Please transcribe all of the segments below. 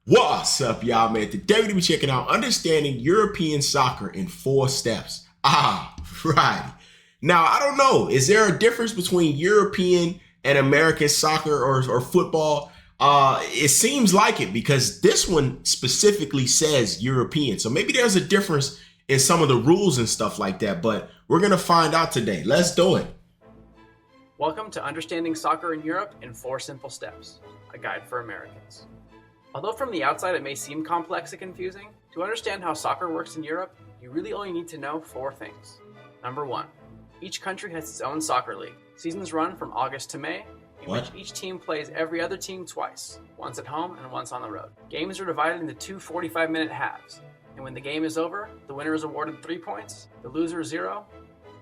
What's up, y'all, man? Today we're checking out Understanding European Soccer in 4 Steps. Right. Now, I don't know. Is there a difference between European and American soccer or football? It seems like it because this one specifically says European. So maybe there's a difference in some of the rules and stuff like that, but we're going to find out today. Let's do it. Welcome to Understanding Soccer in Europe in 4 Simple Steps, a guide for Americans. Although from the outside it may seem complex and confusing, to understand how soccer works in Europe, you really only need to know 4 things. Number 1, each country has its own soccer league. Seasons run from August to May, in which each team plays every other team twice, once at home and once on the road. Games are divided into 2 45-minute halves, and when the game is over, the winner is awarded 3 points, the loser 0,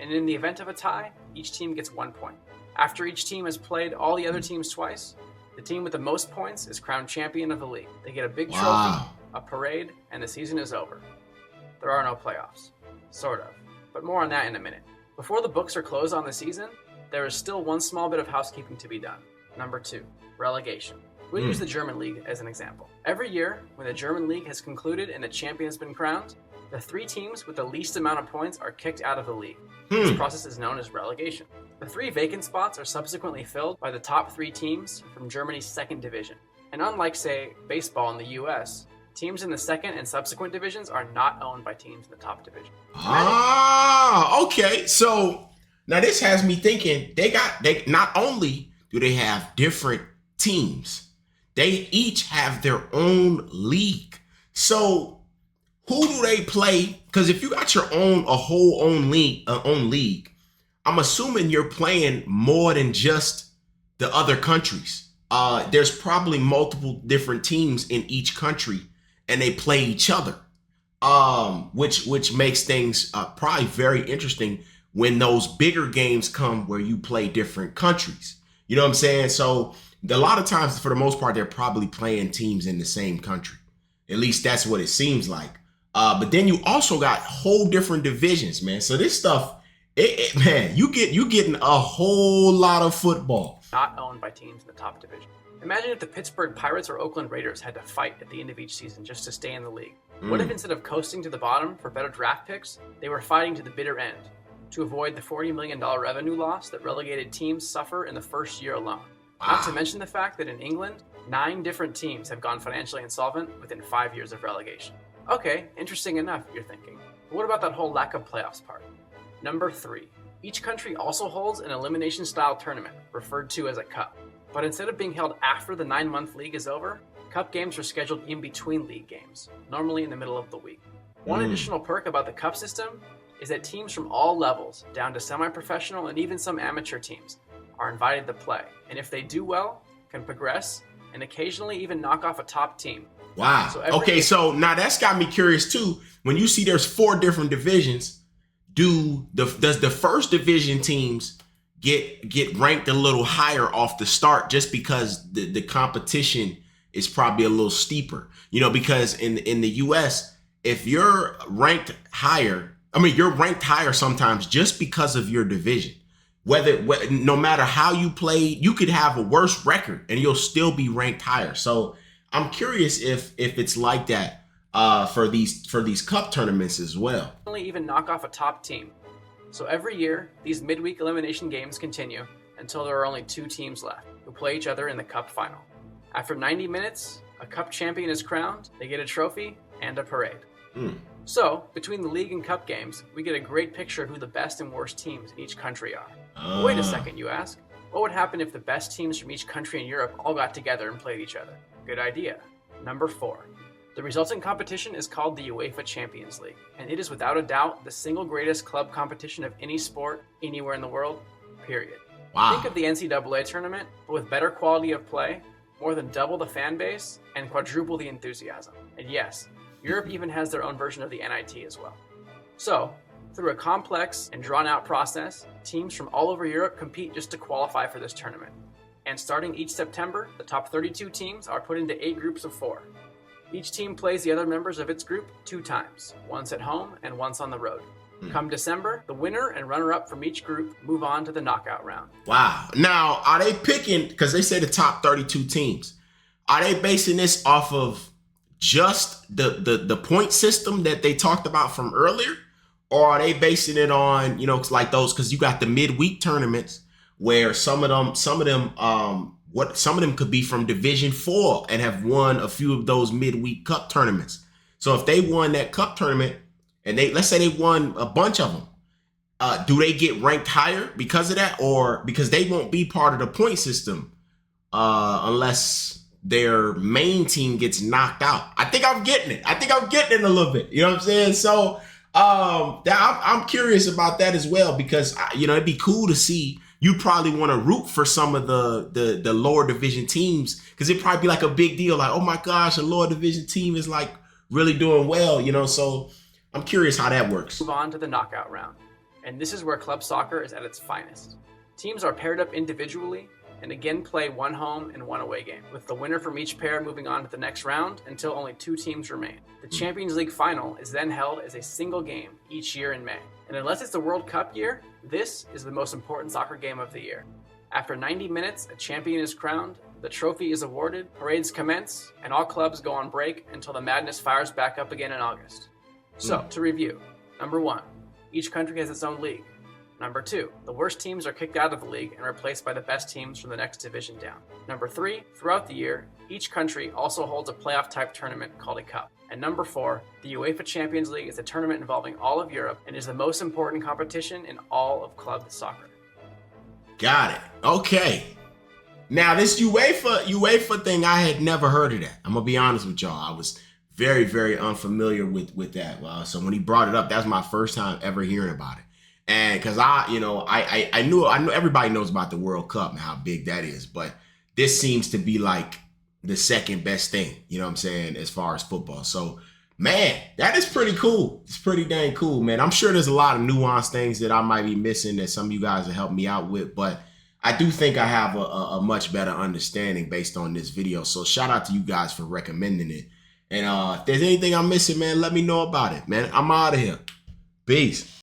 and in the event of a tie, each team gets 1 point. After each team has played all the other teams twice, the team with the most points is crowned champion of the league. They get a big trophy, a parade, and the season is over. There are no playoffs. Sort of. But more on that in a minute. Before the books are closed on the season, there is still one small bit of housekeeping to be done. Number 2, relegation. We'll use the German league as an example. Every year, when the German league has concluded and the champion has been crowned, the 3 teams with the least amount of points are kicked out of the league. This process is known as relegation. The 3 vacant spots are subsequently filled by the top 3 teams from Germany's second division. And unlike, say, baseball in the US, teams in the second and subsequent divisions are not owned by teams in the top division. Okay. So now this has me thinking they not only do they have different teams, they each have their own league. So who do they play? Because if you got your own league, I'm assuming you're playing more than just the other countries. There's probably multiple different teams in each country, and they play each other, which makes things probably very interesting when those bigger games come where you play different countries. You know what I'm saying? So a lot of times, for the most part, they're probably playing teams in the same country. At least that's what it seems like. But then you also got whole different divisions, man. So this stuff, man, you getting a whole lot of football. Not owned by teams in the top division. Imagine if the Pittsburgh Pirates or Oakland Raiders had to fight at the end of each season just to stay in the league. What if instead of coasting to the bottom for better draft picks, they were fighting to the bitter end to avoid the $40 million revenue loss that relegated teams suffer in the first year alone? Not to mention the fact that in England, 9 different teams have gone financially insolvent within 5 years of relegation. Okay, interesting enough, you're thinking. But what about that whole lack of playoffs part? Number 3, each country also holds an elimination-style tournament, referred to as a cup. But instead of being held after the 9-month league is over, cup games are scheduled in between league games, normally in the middle of the week. One additional perk about the cup system is that teams from all levels, down to semi-professional and even some amateur teams, are invited to play. And if they do well, can progress, and occasionally even knock off a top team. Wow. So now that's got me curious too. When you see there's 4 different divisions, does the first division teams get ranked a little higher off the start just because the competition is probably a little steeper? You know, because in the US, if you're ranked higher, you're ranked higher sometimes just because of your division. No matter how you play, you could have a worse record and you'll still be ranked higher. So I'm curious if it's like that for these cup tournaments as well. Even knock off a top team. So every year, these midweek elimination games continue until there are only 2 teams left who play each other in the cup final. After 90 minutes, a cup champion is crowned, they get a trophy and a parade. So, between the league and cup games, we get a great picture of who the best and worst teams in each country are. But wait a second, you ask. What would happen if the best teams from each country in Europe all got together and played each other? Good idea. Number 4. The resulting competition is called the UEFA Champions League, and it is without a doubt the single greatest club competition of any sport anywhere in the world, period. Wow. Think of the NCAA tournament, but with better quality of play, more than double the fan base, and quadruple the enthusiasm. And yes, Europe even has their own version of the NIT as well. So, through a complex and drawn-out process, teams from all over Europe compete just to qualify for this tournament. And starting each September, the top 32 teams are put into 8 groups of 4. Each team plays the other members of its group 2 times, once at home and once on the road. Come December, the winner and runner-up from each group move on to the knockout round. Wow. Now, are they picking, because they say the top 32 teams, are they basing this off of just the point system that they talked about from earlier, or are they basing it on, you know, like those, because you got the midweek tournaments where some of them could be from Division 4 and have won a few of those midweek cup tournaments. So if they won that cup tournament and let's say they won a bunch of them, do they get ranked higher because of that, or because they won't be part of the point system unless their main team gets knocked out? I think I'm getting it. A little bit. You know what I'm saying? So I'm curious about that as well, because you know, it'd be cool to see. You probably want to root for some of the lower division teams, because it'd probably be like a big deal. Like, oh my gosh, a lower division team is like really doing well, you know? So I'm curious how that works. Move on to the knockout round. And this is where club soccer is at its finest. Teams are paired up individually and again play one home and one away game, with the winner from each pair moving on to the next round until only 2 teams remain. The Champions League final is then held as a single game each year in May. And unless it's the World Cup year, this is the most important soccer game of the year. After 90 minutes, a champion is crowned, the trophy is awarded, parades commence, and all clubs go on break until the madness fires back up again in August. So, to review, number 1, each country has its own league. Number 2, the worst teams are kicked out of the league and replaced by the best teams from the next division down. Number 3, throughout the year, each country also holds a playoff-type tournament called a cup. And number 4, the UEFA Champions League is a tournament involving all of Europe and is the most important competition in all of club soccer. Got it. Okay. Now, this UEFA thing, I had never heard of that. I'm going to be honest with y'all. I was very, very unfamiliar with that. So when he brought it up, that's my first time ever hearing about it. And because I knew everybody knows about the World Cup and how big that is, but this seems to be like the second best thing, you know what I'm saying, as far as football. So, man, that is pretty cool. It's pretty dang cool, man. I'm sure there's a lot of nuanced things that I might be missing that some of you guys will help me out with, but I do think I have a much better understanding based on this video. So shout out to you guys for recommending it. And if there's anything I'm missing, man, let me know about it, man. I'm out of here. Peace.